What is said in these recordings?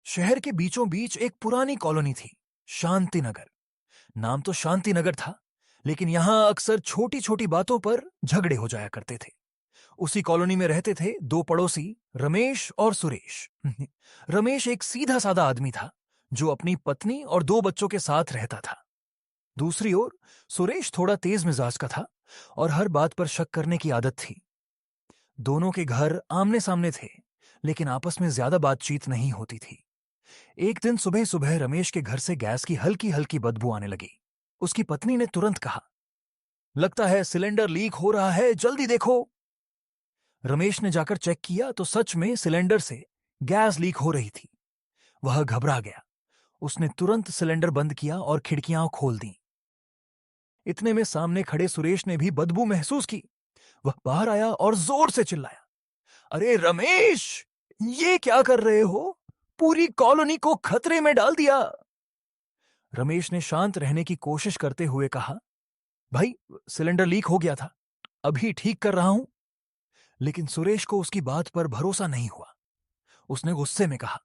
शहर के बीचों बीच एक पुरानी कॉलोनी थी, शांतिनगर। नाम तो शांतिनगर था, लेकिन यहां अक्सर छोटी छोटी बातों पर झगड़े हो जाया करते थे। उसी कॉलोनी में रहते थे दो पड़ोसी, रमेश और सुरेश। रमेश एक सीधा साधा आदमी था, जो अपनी पत्नी और दो बच्चों के साथ रहता था। दूसरी ओर सुरेश थोड़ा तेज मिजाज का था और हर बात पर शक करने की आदत थी। दोनों के घर आमने सामने थे, लेकिन आपस में ज्यादा बातचीत नहीं होती थी। एक दिन सुबह सुबह रमेश के घर से गैस की हल्की हल्की बदबू आने लगी। उसकी पत्नी ने तुरंत कहा, लगता है सिलेंडर लीक हो रहा है, जल्दी देखो। रमेश ने जाकर चेक किया तो सच में सिलेंडर से गैस लीक हो रही थी। वह घबरा गया। उसने तुरंत सिलेंडर बंद किया और खिड़कियां खोल दी। इतने में सामने खड़े सुरेश ने भी बदबू महसूस की। वह बाहर आया और जोर से चिल्लाया, अरे रमेश, ये क्या कर रहे हो? पूरी कॉलोनी को खतरे में डाल दिया। रमेश ने शांत रहने की कोशिश करते हुए कहा, भाई, सिलेंडर लीक हो गया था, अभी ठीक कर रहा हूं। लेकिन सुरेश को उसकी बात पर भरोसा नहीं हुआ। उसने गुस्से में कहा,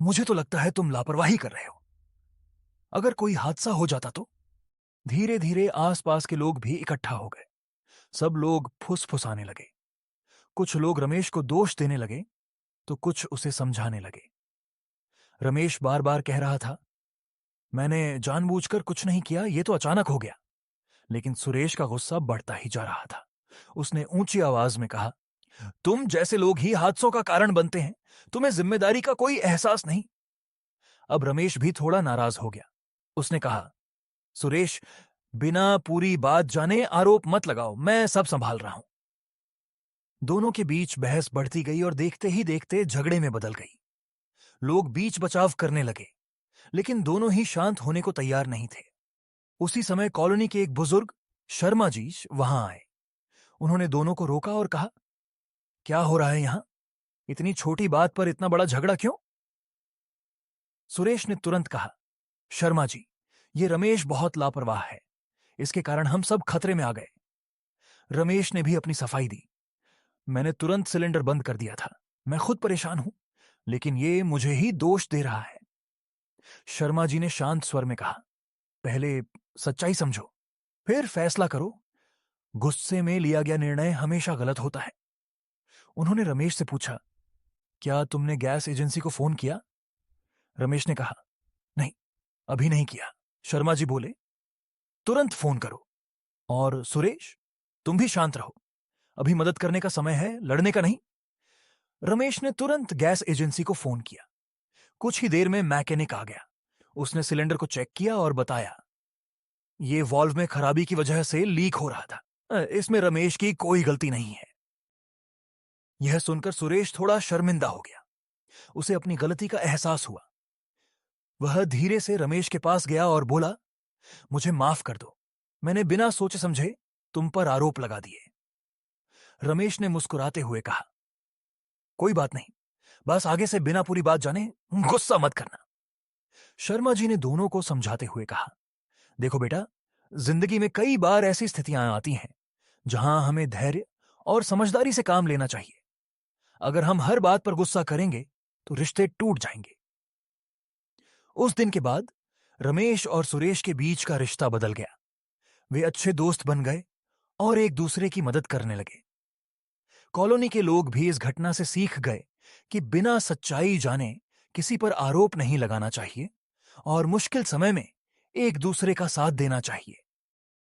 मुझे तो लगता है तुम लापरवाही कर रहे हो। अगर कोई हादसा हो जाता तो? धीरे धीरे आसपास के लोग भी इकट्ठा हो गए। सब लोग फुसफुसाने लगे। कुछ लोग रमेश को दोष देने लगे तो कुछ उसे समझाने लगे। रमेश बार बार कह रहा था, मैंने जानबूझकर कुछ नहीं किया, ये तो अचानक हो गया। लेकिन सुरेश का गुस्सा बढ़ता ही जा रहा था। उसने ऊंची आवाज में कहा, तुम जैसे लोग ही हादसों का कारण बनते हैं। तुम्हें जिम्मेदारी का कोई एहसास नहीं। अब रमेश भी थोड़ा नाराज हो गया। उसने कहा, सुरेश, बिना पूरी बात जाने आरोप मत लगाओ, मैं सब संभाल रहा हूं। दोनों के बीच बहस बढ़ती गई और देखते ही देखते झगड़े में बदल गई। लोग बीच बचाव करने लगे, लेकिन दोनों ही शांत होने को तैयार नहीं थे। उसी समय कॉलोनी के एक बुजुर्ग, शर्मा जी, वहां आए। उन्होंने दोनों को रोका और कहा, क्या हो रहा है यहां? इतनी छोटी बात पर इतना बड़ा झगड़ा क्यों? सुरेश ने तुरंत कहा, शर्मा जी, ये रमेश बहुत लापरवाह है, इसके कारण हम सब खतरे में आ गए। रमेश ने भी अपनी सफाई दी, मैंने तुरंत सिलेंडर बंद कर दिया था, मैं खुद परेशान हूं, लेकिन ये मुझे ही दोष दे रहा है। शर्मा जी ने शांत स्वर में कहा, पहले सच्चाई समझो, फिर फैसला करो। गुस्से में लिया गया निर्णय हमेशा गलत होता है। उन्होंने रमेश से पूछा, क्या तुमने गैस एजेंसी को फोन किया? रमेश ने कहा, नहीं, अभी नहीं किया। शर्मा जी बोले, तुरंत फोन करो। और सुरेश, तुम भी शांत रहो, अभी मदद करने का समय है, लड़ने का नहीं। रमेश ने तुरंत गैस एजेंसी को फोन किया। कुछ ही देर में मैकेनिक आ गया। उसने सिलेंडर को चेक किया और बताया, ये वॉल्व में खराबी की वजह से लीक हो रहा था, इसमें रमेश की कोई गलती नहीं है। यह सुनकर सुरेश थोड़ा शर्मिंदा हो गया। उसे अपनी गलती का एहसास हुआ। वह धीरे से रमेश के पास गया और बोला, मुझे माफ कर दो, मैंने बिना सोचे समझे तुम पर आरोप लगा दिए। रमेश ने मुस्कुराते हुए कहा, कोई बात नहीं, बस आगे से बिना पूरी बात जाने गुस्सा मत करना। शर्मा जी ने दोनों को समझाते हुए कहा, देखो बेटा, जिंदगी में कई बार ऐसी स्थितियां आती हैं जहां हमें धैर्य और समझदारी से काम लेना चाहिए। अगर हम हर बात पर गुस्सा करेंगे तो रिश्ते टूट जाएंगे। उस दिन के बाद रमेश और सुरेश के बीच का रिश्ता बदल गया। वे अच्छे दोस्त बन गए और एक दूसरे की मदद करने लगे। कॉलोनी के लोग भी इस घटना से सीख गए कि बिना सच्चाई जाने किसी पर आरोप नहीं लगाना चाहिए और मुश्किल समय में एक दूसरे का साथ देना चाहिए।